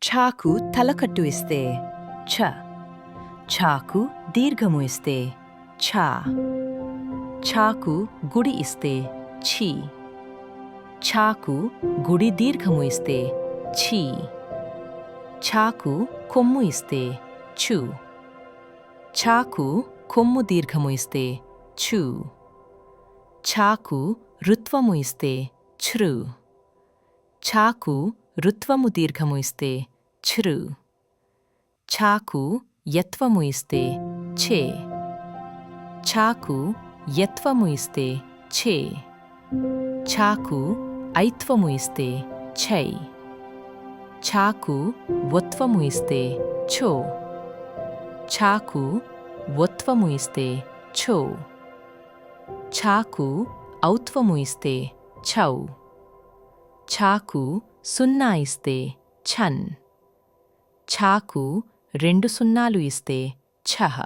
ఛాకు తలకట్టు ఇస్తే ఛ. ఛాకు దీర్ఘము ఇస్తే ఛా. ఛాకు గుడి ఇస్తే ఛీ. ఛాకు గుడి దీర్ఘము ఇస్తే ఛీ. ఛాకు కొమ్ము ఇస్తే ఛు. ఛాకు కొమ్ము దీర్ఘము ఇస్తే ఛు. ఛాకు రుత్వము ఇస్తే ఛృ. ఛాకు రుత్వము దీర్ఘము ఇస్తే ఛృ. ఛాకు యత్వము ఇస్తే ఛే. ఛాకు యత్వము ఇస్తే ఛే. ఛాకు ఐత్వము ఇస్తే ఛై. ఛాకు వత్వము ఇస్తే ఛో. ఛాకు వత్వము ఇస్తే ఛో. ఛాకు ఔత్వము ఇస్తే ఛౌ. ఛాకు సున్నా ఇస్తే ఛన్. ఛాకు రెండు సున్నాలు ఇస్తే ఛహ.